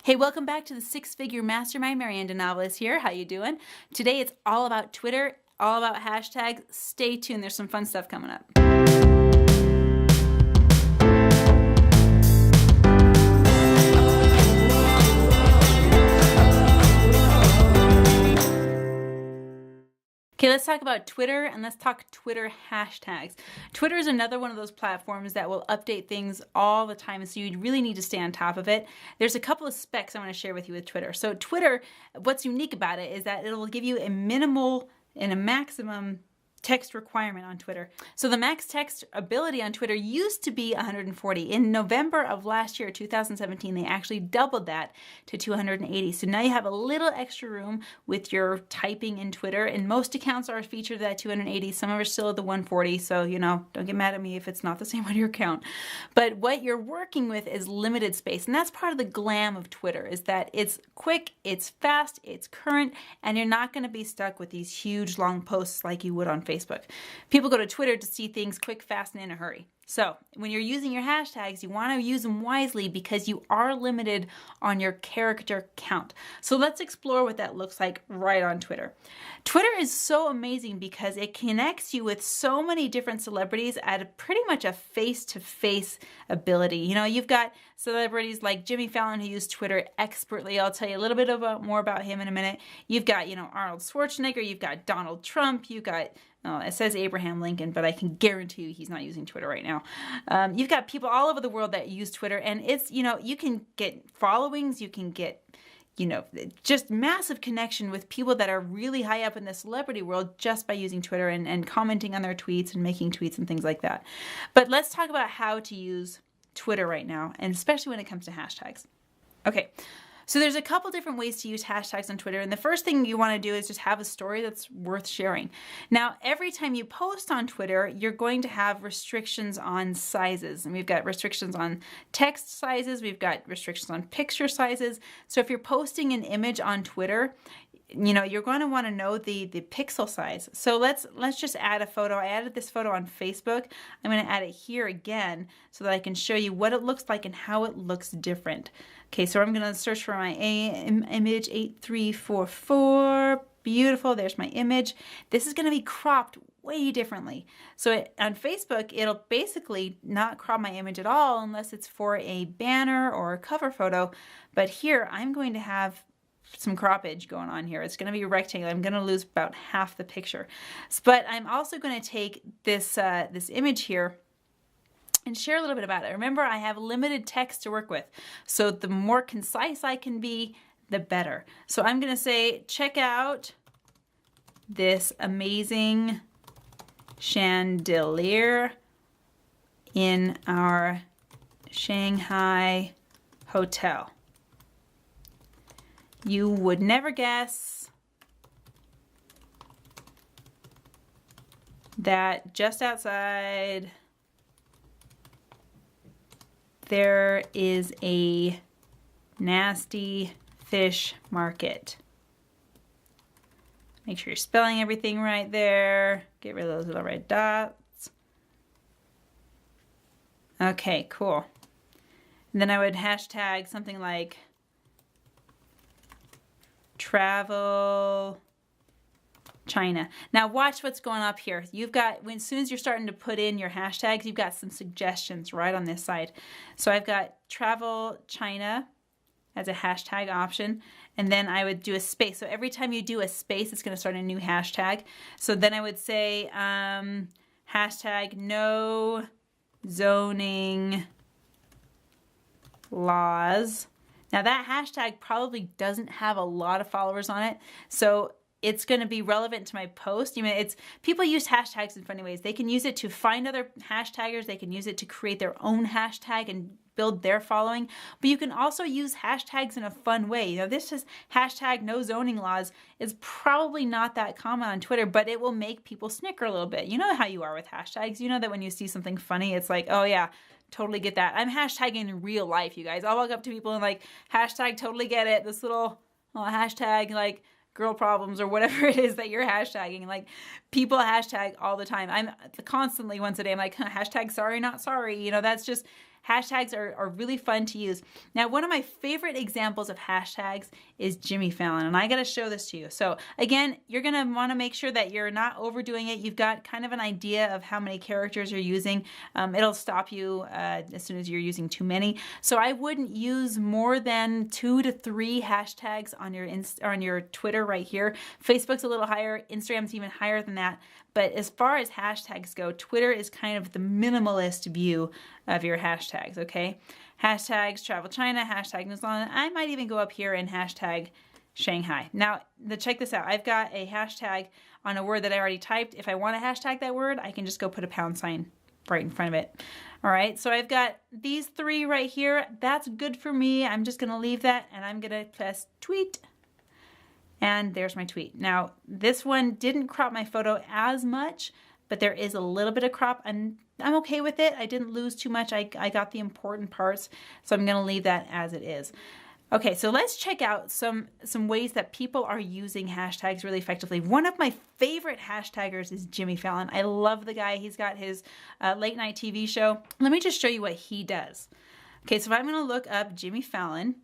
Hey, welcome back to the Six Figure Mastermind. Marianne DeNovellis here. How you doing? Today it's all about Twitter, all about hashtags. Stay tuned. There's some fun stuff coming up. Okay, let's talk about Twitter and let's talk Twitter hashtags. Twitter is another one of those platforms that will update things all the time, so you really need to stay on top of it. There's a couple of specs I want to share with you with Twitter. So Twitter, what's unique about it is that it'll give you a minimal and a maximum text requirement on Twitter. So the max text ability on Twitter used to be 140. In November of last year, 2017, they actually doubled that to 280. So now you have a little extra room with your typing in Twitter, and most accounts are featured at 280. Some are still at the 140, so don't get mad at me if it's not the same on your account. But what you're working with is limited space, and that's part of the glam of Twitter, is that it's quick, it's fast, it's current, and you're not going to be stuck with these huge long posts like you would on Facebook. People go to Twitter to see things quick, fast, and in a hurry. So when you're using your hashtags, you want to use them wisely because you are limited on your character count. So let's explore what that looks like right on Twitter. Twitter is so amazing because it connects you with so many different celebrities at pretty much a face-to-face ability. You've got celebrities like Jimmy Fallon who use Twitter expertly. I'll tell you a little bit more about him in a minute. You've got, Arnold Schwarzenegger. You've got Donald Trump. You've got it says Abraham Lincoln, but I can guarantee you he's not using Twitter right now. You've got people all over the world that use Twitter, and it's, you can get followings, you can get, just massive connection with people that are really high up in the celebrity world just by using Twitter and commenting on their tweets and making tweets and things like that. But let's talk about how to use Twitter right now, and especially when it comes to hashtags. Okay. So there's a couple different ways to use hashtags on Twitter, and the first thing you want to do is just have a story that's worth sharing. Now, every time you post on Twitter, you're going to have restrictions on sizes, and we've got restrictions on text sizes, we've got restrictions on picture sizes. So if you're posting an image on Twitter, you're going to want to know the pixel size. So let's just add a photo. I added this photo on Facebook. I'm going to add it here again so that I can show you what it looks like and how it looks different. Okay, so I'm going to search for my image 8344. Beautiful. There's my image. This is going to be cropped way differently. So on Facebook, it'll basically not crop my image at all unless it's for a banner or a cover photo. But here, I'm going to have some croppage going on here. It's going to be rectangular. I'm going to lose about half the picture. But I'm also going to take this image here and share a little bit about it. Remember, I have limited text to work with. So the more concise I can be, the better. So I'm going to say, check out this amazing chandelier in our Shanghai hotel. You would never guess that just outside there is a nasty fish market. Make sure you're spelling everything right there. Get rid of those little red dots. Okay, cool. And then I would hashtag something like travel China. Now watch what's going up here. You've got, as soon as you're starting to put in your hashtags, you've got some suggestions right on this side. So I've got travel China as a hashtag option, and then I would do a space. So every time you do a space, it's going to start a new hashtag. So then I would say hashtag no zoning laws. Now that hashtag probably doesn't have a lot of followers on it, so it's going to be relevant to my post. People use hashtags in funny ways. They can use it to find other hashtaggers. They can use it to create their own hashtag and build their following. But you can also use hashtags in a fun way. This is hashtag no zoning laws is probably not that common on Twitter, but it will make people snicker a little bit. You know how you are with hashtags. You know that when you see something funny, it's like, oh yeah, totally get that. I'm hashtagging in real life, you guys. I'll walk up to people and like, hashtag totally get it. This little hashtag like girl problems or whatever it is that you're hashtagging. Like people hashtag all the time. I'm constantly once a day, I'm like, hashtag sorry, not sorry. That's just hashtags are really fun to use. Now, one of my favorite examples of hashtags is Jimmy Fallon, and I got to show this to you. So again, you're going to want to make sure that you're not overdoing it. You've got kind of an idea of how many characters you're using. It'll stop you as soon as you're using too many. So I wouldn't use more than 2 to 3 hashtags on your Twitter right here. Facebook's a little higher, Instagram's even higher than that. But as far as hashtags go, Twitter is kind of the minimalist view of your hashtags, okay? Hashtags travel China, hashtag New Zealand. I might even go up here and hashtag Shanghai. Now, check this out. I've got a hashtag on a word that I already typed. If I want to hashtag that word, I can just go put a pound sign right in front of it. All right, so I've got these 3 right here. That's good for me. I'm just going to leave that, and I'm going to press tweet. And there's my tweet. Now, this one didn't crop my photo as much, but there is a little bit of crop, and I'm okay with it. I didn't lose too much. I got the important parts, so I'm going to leave that as it is. Okay, so let's check out some ways that people are using hashtags really effectively. One of my favorite hashtaggers is Jimmy Fallon. I love the guy. He's got his late night TV show. Let me just show you what he does. Okay, so if I'm going to look up Jimmy Fallon,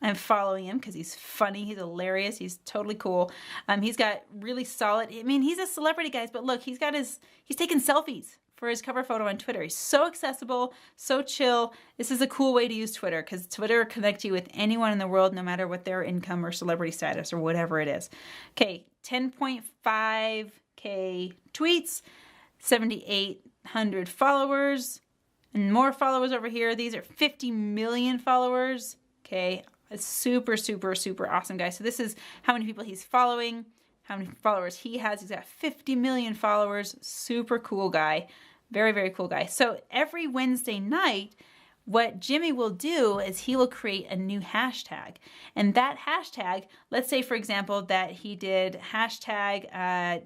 I'm following him because he's funny, he's hilarious, he's totally cool. He's got really solid, I mean, he's a celebrity, guys, but look, he's taking selfies for his cover photo on Twitter. He's so accessible, so chill. This is a cool way to use Twitter because Twitter connects you with anyone in the world, no matter what their income or celebrity status or whatever it is. Okay, 10.5K tweets, 7,800 followers, and more followers over here. These are 50 million followers. Okay. It's super, super, super awesome, guys. So this is how many people he's following, how many followers he has. He's got 50 million followers. Super cool guy. Very, very cool guy. So every Wednesday night, what Jimmy will do is he will create a new hashtag. And that hashtag, let's say, for example, that he did hashtag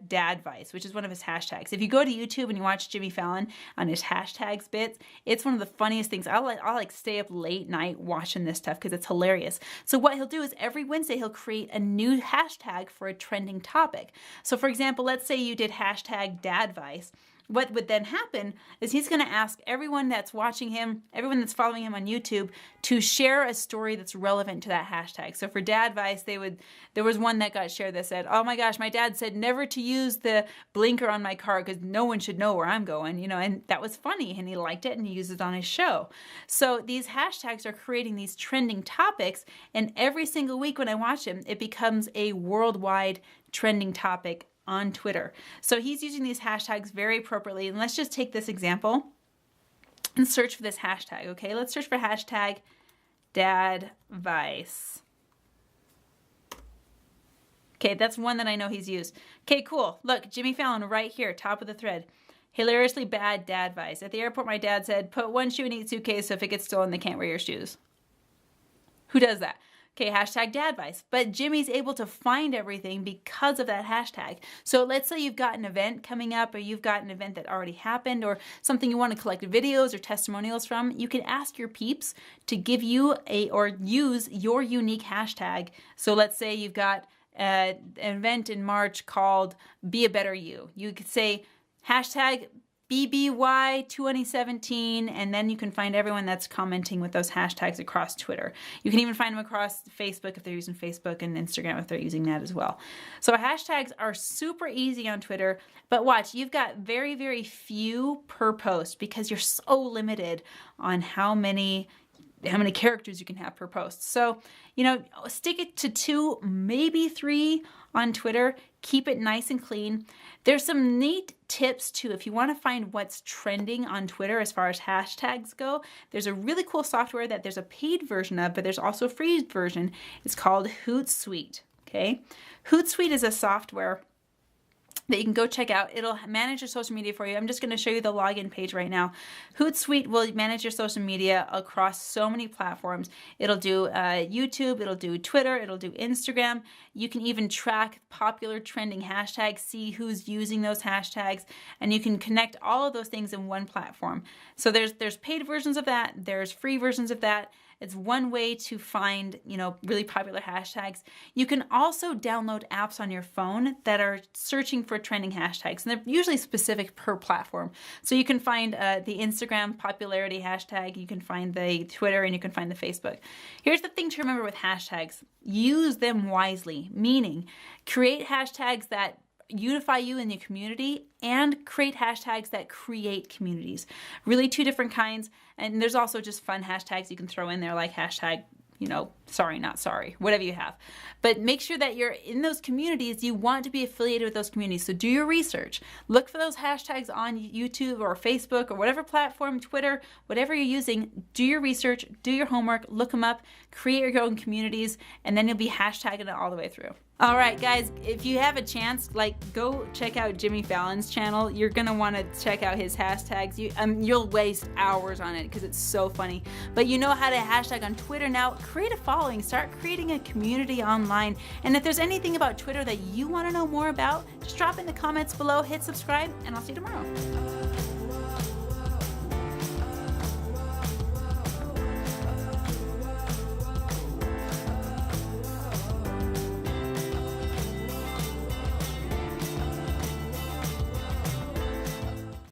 dadvice, which is one of his hashtags. If you go to YouTube and you watch Jimmy Fallon on his hashtags bits, it's one of the funniest things. I'll like stay up late night watching this stuff because it's hilarious. So what he'll do is every Wednesday he'll create a new hashtag for a trending topic. So for example, let's say you did hashtag dadvice. What would then happen is he's going to ask everyone that's watching him, everyone that's following him on YouTube, to share a story that's relevant to that hashtag. So for dadvice, there was one that got shared that said, "Oh my gosh, my dad said never to use the blinker on my car because no one should know where I'm going," and that was funny, and he liked it, and he used it on his show. So these hashtags are creating these trending topics, and every single week when I watch him, it becomes a worldwide trending topic on Twitter. So he's using these hashtags very appropriately. And let's just take this example and search for this hashtag, okay? Let's search for hashtag dadvice. Okay, that's one that I know he's used. Okay, cool. Look, Jimmy Fallon right here, top of the thread. Hilariously bad dadvice. At the airport, my dad said, put one shoe in each suitcase so if it gets stolen, they can't wear your shoes. Who does that? Okay, hashtag dadvice. But Jimmy's able to find everything because of that hashtag. So let's say you've got an event coming up, or you've got an event that already happened, or something you want to collect videos or testimonials from. You can ask your peeps to give you or use your unique hashtag. So let's say you've got an event in March called Be a Better You. You could say hashtag BBY 2017, and then you can find everyone that's commenting with those hashtags across Twitter. You can even find them across Facebook if they're using Facebook, and Instagram if they're using that as well. So hashtags are super easy on Twitter, but watch, you've got very, very few per post because you're so limited on how many characters you can have per post. So, stick it to 2, maybe 3 on Twitter. Keep it nice and clean. There's some neat tips too. If you want to find what's trending on Twitter as far as hashtags go, there's a really cool software that there's a paid version of, but there's also a free version. It's called Hootsuite. Okay. Hootsuite is a software that you can go check out. It'll manage your social media for you. I'm just going to show you the login page right now. Hootsuite will manage your social media across so many platforms. It'll do YouTube, it'll do Twitter, it'll do Instagram. You can even track popular trending hashtags, see who's using those hashtags, and you can connect all of those things in one platform. So there's paid versions of that, there's free versions of that. It's one way to find, really popular hashtags. You can also download apps on your phone that are searching for trending hashtags, and they're usually specific per platform. So you can find the Instagram popularity hashtag, you can find the Twitter, and you can find the Facebook. Here's the thing to remember with hashtags. Use them wisely, meaning create hashtags that unify you in your community and create hashtags that create communities. Really two different kinds. And there's also just fun hashtags you can throw in there, like hashtag, sorry, not sorry, whatever you have. But make sure that you're in those communities. You want to be affiliated with those communities. So do your research. Look for those hashtags on YouTube or Facebook or whatever platform, Twitter, whatever you're using. Do your research, do your homework, look them up, create your own communities, and then you'll be hashtagging it all the way through. All right, guys, if you have a chance, go check out Jimmy Fallon's channel. You're going to want to check out his hashtags. You'll waste hours on it because it's so funny. But you know how to hashtag on Twitter now. Create a following. Start creating a community online. And if there's anything about Twitter that you want to know more about, just drop in the comments below, hit subscribe, and I'll see you tomorrow.